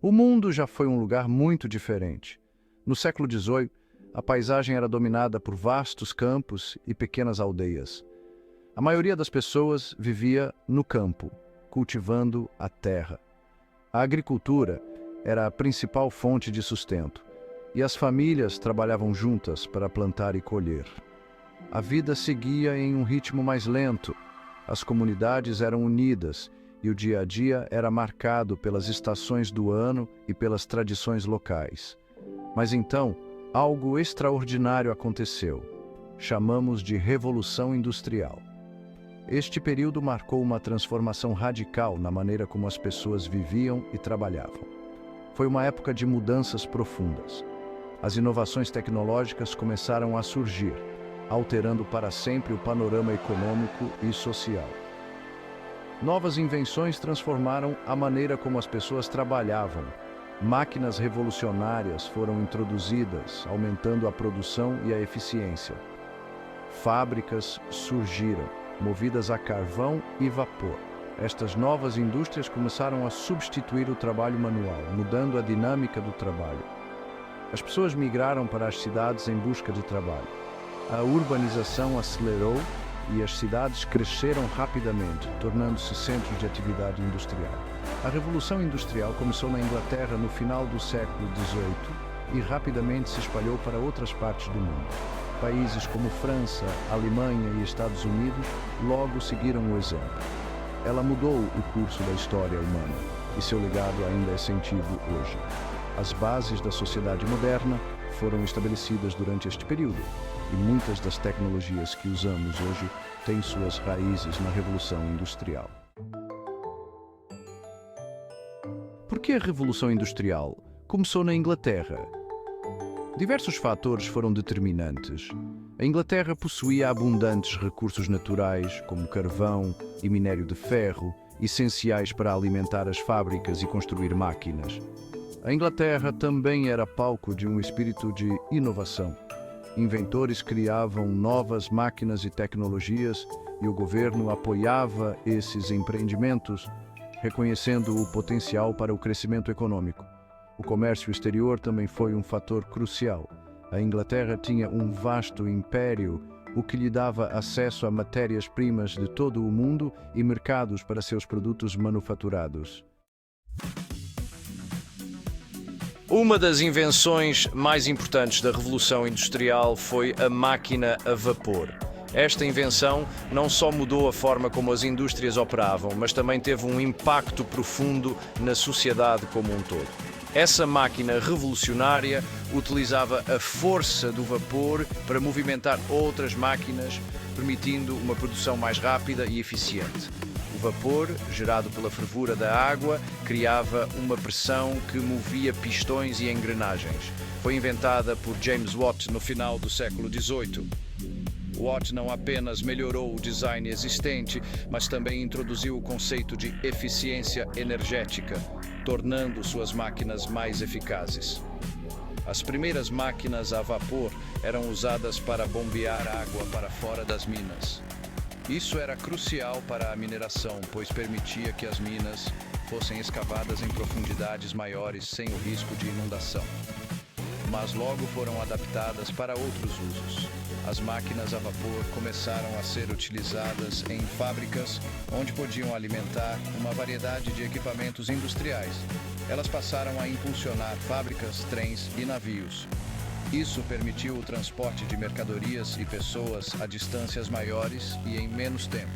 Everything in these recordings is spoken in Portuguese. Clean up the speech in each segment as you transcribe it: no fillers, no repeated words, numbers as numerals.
O mundo já foi um lugar muito diferente. No século XVIII, a paisagem era dominada por vastos campos e pequenas aldeias. A maioria das pessoas vivia no campo, cultivando a terra. A agricultura era a principal fonte de sustento, e as famílias trabalhavam juntas para plantar e colher. A vida seguia em um ritmo mais lento, as comunidades eram unidas e o dia a dia era marcado pelas estações do ano e pelas tradições locais. Mas então, algo extraordinário aconteceu. Chamamos de Revolução Industrial. Este período marcou uma transformação radical na maneira como as pessoas viviam e trabalhavam. Foi uma época de mudanças profundas. As inovações tecnológicas começaram a surgir, alterando para sempre o panorama econômico e social. Novas invenções transformaram a maneira como as pessoas trabalhavam. Máquinas revolucionárias foram introduzidas, aumentando a produção e a eficiência. Fábricas surgiram, movidas a carvão e vapor. Estas novas indústrias começaram a substituir o trabalho manual, mudando a dinâmica do trabalho. As pessoas migraram para as cidades em busca de trabalho. A urbanização acelerou e as cidades cresceram rapidamente, tornando-se centros de atividade industrial. A Revolução Industrial começou na Inglaterra no final do século XVIII e rapidamente se espalhou para outras partes do mundo. Países como França, Alemanha e Estados Unidos logo seguiram o exemplo. Ela mudou o curso da história humana e seu legado ainda é sentido hoje. As bases da sociedade moderna foram estabelecidas durante este período e muitas das tecnologias que usamos hoje têm suas raízes na Revolução Industrial. Por que a Revolução Industrial começou na Inglaterra? Diversos fatores foram determinantes. A Inglaterra possuía abundantes recursos naturais, como carvão e minério de ferro, essenciais para alimentar as fábricas e construir máquinas. A Inglaterra também era palco de um espírito de inovação. Inventores criavam novas máquinas e tecnologias e o governo apoiava esses empreendimentos, reconhecendo o potencial para o crescimento econômico. O comércio exterior também foi um fator crucial. A Inglaterra tinha um vasto império, o que lhe dava acesso a matérias-primas de todo o mundo e mercados para seus produtos manufaturados. Uma das invenções mais importantes da Revolução Industrial foi a máquina a vapor. Esta invenção não só mudou a forma como as indústrias operavam, mas também teve um impacto profundo na sociedade como um todo. Essa máquina revolucionária utilizava a força do vapor para movimentar outras máquinas, permitindo uma produção mais rápida e eficiente. O vapor, gerado pela fervura da água, criava uma pressão que movia pistões e engrenagens. Foi inventada por James Watt no final do século XVIII. Watt não apenas melhorou o design existente, mas também introduziu o conceito de eficiência energética, tornando suas máquinas mais eficazes. As primeiras máquinas a vapor eram usadas para bombear água para fora das minas. Isso era crucial para a mineração, pois permitia que as minas fossem escavadas em profundidades maiores sem o risco de inundação. Mas logo foram adaptadas para outros usos. As máquinas a vapor começaram a ser utilizadas em fábricas, onde podiam alimentar uma variedade de equipamentos industriais. Elas passaram a impulsionar fábricas, trens e navios. Isso permitiu o transporte de mercadorias e pessoas a distâncias maiores e em menos tempo.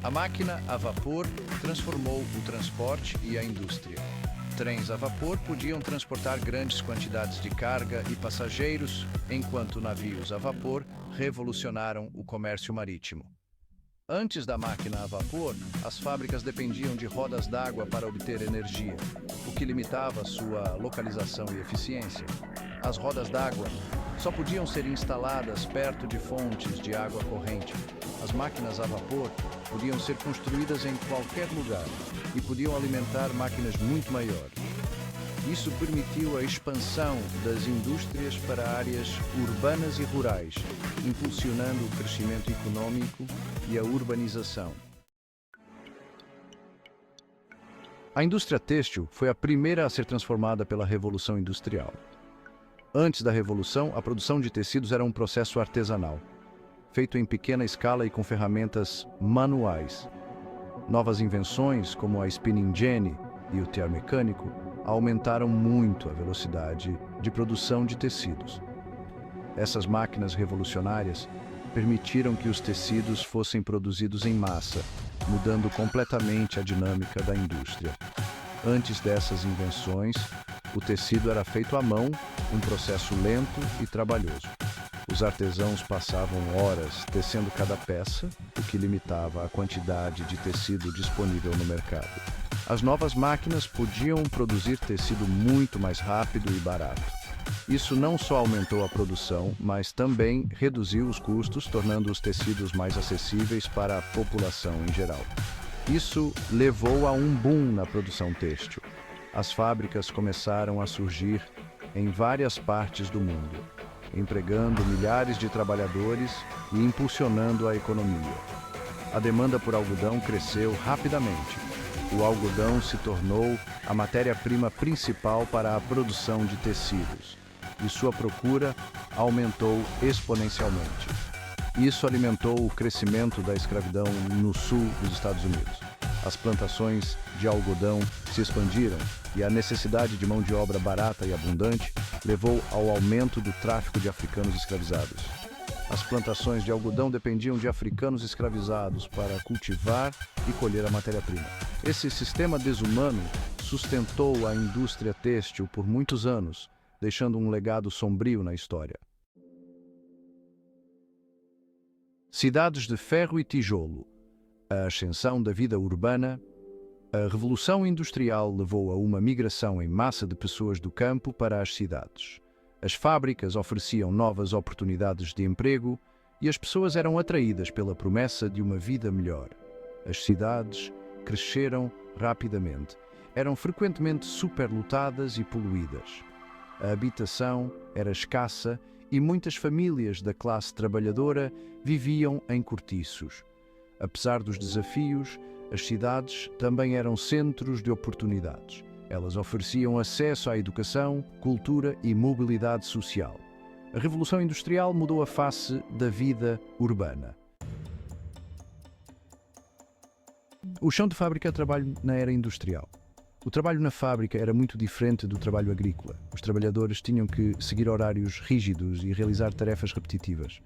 A máquina a vapor transformou o transporte e a indústria. Trens a vapor podiam transportar grandes quantidades de carga e passageiros, enquanto navios a vapor revolucionaram o comércio marítimo. Antes da máquina a vapor, as fábricas dependiam de rodas d'água para obter energia, o que limitava sua localização e eficiência. As rodas d'água só podiam ser instaladas perto de fontes de água corrente. As máquinas a vapor podiam ser construídas em qualquer lugar e podiam alimentar máquinas muito maiores. Isso permitiu a expansão das indústrias para áreas urbanas e rurais, impulsionando o crescimento econômico e a urbanização. A indústria têxtil foi a primeira a ser transformada pela Revolução Industrial. Antes da Revolução, a produção de tecidos era um processo artesanal, feito em pequena escala e com ferramentas manuais. Novas invenções, como a spinning jenny e o tear mecânico, aumentaram muito a velocidade de produção de tecidos. Essas máquinas revolucionárias permitiram que os tecidos fossem produzidos em massa, mudando completamente a dinâmica da indústria. Antes dessas invenções, o tecido era feito à mão, um processo lento e trabalhoso. Os artesãos passavam horas tecendo cada peça, o que limitava a quantidade de tecido disponível no mercado. As novas máquinas podiam produzir tecido muito mais rápido e barato. Isso não só aumentou a produção, mas também reduziu os custos, tornando os tecidos mais acessíveis para a população em geral. Isso levou a um boom na produção têxtil. As fábricas começaram a surgir em várias partes do mundo, empregando milhares de trabalhadores e impulsionando a economia. A demanda por algodão cresceu rapidamente. O algodão se tornou a matéria-prima principal para a produção de tecidos, e sua procura aumentou exponencialmente. Isso alimentou o crescimento da escravidão no sul dos Estados Unidos. As plantações de algodão se expandiram e a necessidade de mão de obra barata e abundante levou ao aumento do tráfico de africanos escravizados. As plantações de algodão dependiam de africanos escravizados para cultivar e colher a matéria-prima. Esse sistema desumano sustentou a indústria têxtil por muitos anos, deixando um legado sombrio na história. Cidades de ferro e tijolo. A ascensão da vida urbana. A Revolução Industrial levou a uma migração em massa de pessoas do campo para as cidades. As fábricas ofereciam novas oportunidades de emprego e as pessoas eram atraídas pela promessa de uma vida melhor. As cidades cresceram rapidamente. Eram frequentemente superlotadas e poluídas. A habitação era escassa e muitas famílias da classe trabalhadora viviam em cortiços. Apesar dos desafios, as cidades também eram centros de oportunidades. Elas ofereciam acesso à educação, cultura e mobilidade social. A Revolução Industrial mudou a face da vida urbana. O chão de fábrica é trabalho na era industrial. O trabalho na fábrica era muito diferente do trabalho agrícola. Os trabalhadores tinham que seguir horários rígidos e realizar tarefas repetitivas.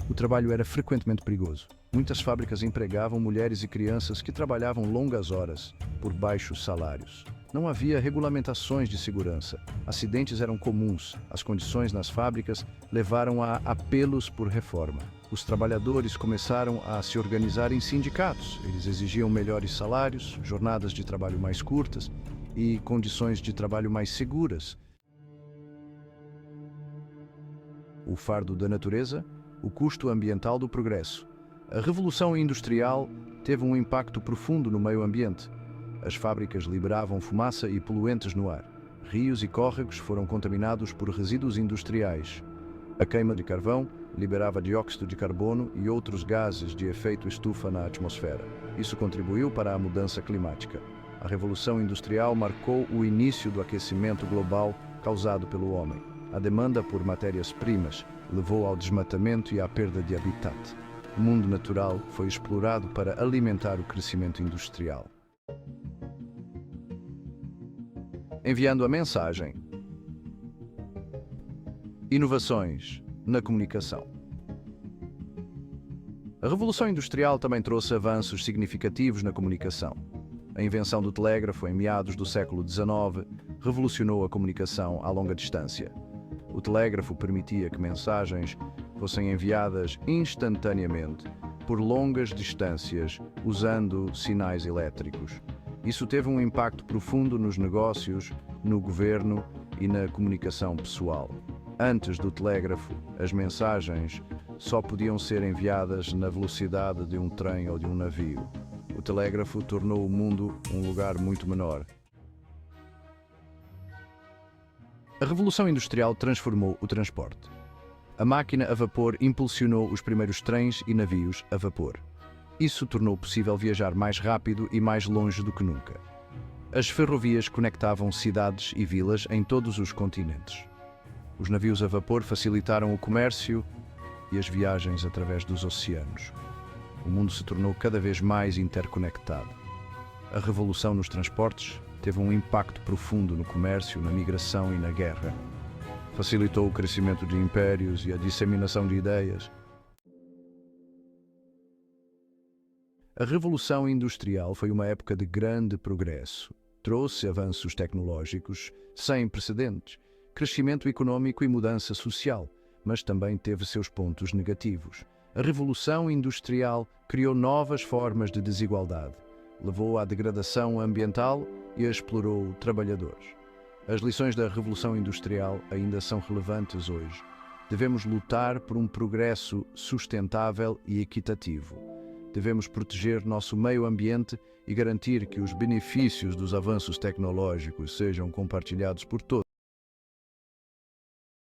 O trabalho era frequentemente perigoso. Muitas fábricas empregavam mulheres e crianças que trabalhavam longas horas por baixos salários. Não havia regulamentações de segurança. Acidentes eram comuns. As condições nas fábricas levaram a apelos por reforma. Os trabalhadores começaram a se organizar em sindicatos. Eles exigiam melhores salários, jornadas de trabalho mais curtas e condições de trabalho mais seguras. O fardo da natureza, o custo ambiental do progresso. A Revolução Industrial teve um impacto profundo no meio ambiente. As fábricas liberavam fumaça e poluentes no ar. Rios e córregos foram contaminados por resíduos industriais. A queima de carvão liberava dióxido de carbono e outros gases de efeito estufa na atmosfera. Isso contribuiu para a mudança climática. A Revolução Industrial marcou o início do aquecimento global causado pelo homem. A demanda por matérias-primas levou ao desmatamento e à perda de habitat. O mundo natural foi explorado para alimentar o crescimento industrial. Enviando a mensagem. Inovações na comunicação. A Revolução Industrial também trouxe avanços significativos na comunicação. A invenção do telégrafo em meados do século XIX revolucionou a comunicação a longa distância. O telégrafo permitia que mensagens fossem enviadas instantaneamente por longas distâncias usando sinais elétricos. Isso teve um impacto profundo nos negócios, no governo e na comunicação pessoal. Antes do telégrafo, as mensagens só podiam ser enviadas na velocidade de um trem ou de um navio. O telégrafo tornou o mundo um lugar muito menor. A Revolução Industrial transformou o transporte. A máquina a vapor impulsionou os primeiros trens e navios a vapor. Isso tornou possível viajar mais rápido e mais longe do que nunca. As ferrovias conectavam cidades e vilas em todos os continentes. Os navios a vapor facilitaram o comércio e as viagens através dos oceanos. O mundo se tornou cada vez mais interconectado. A revolução nos transportes teve um impacto profundo no comércio, na migração e na guerra. Facilitou o crescimento de impérios e a disseminação de ideias. A Revolução Industrial foi uma época de grande progresso. Trouxe avanços tecnológicos sem precedentes, crescimento econômico e mudança social, mas também teve seus pontos negativos. A Revolução Industrial criou novas formas de desigualdade, levou à degradação ambiental e explorou trabalhadores. As lições da Revolução Industrial ainda são relevantes hoje. Devemos lutar por um progresso sustentável e equitativo. Devemos proteger nosso meio ambiente e garantir que os benefícios dos avanços tecnológicos sejam compartilhados por todos.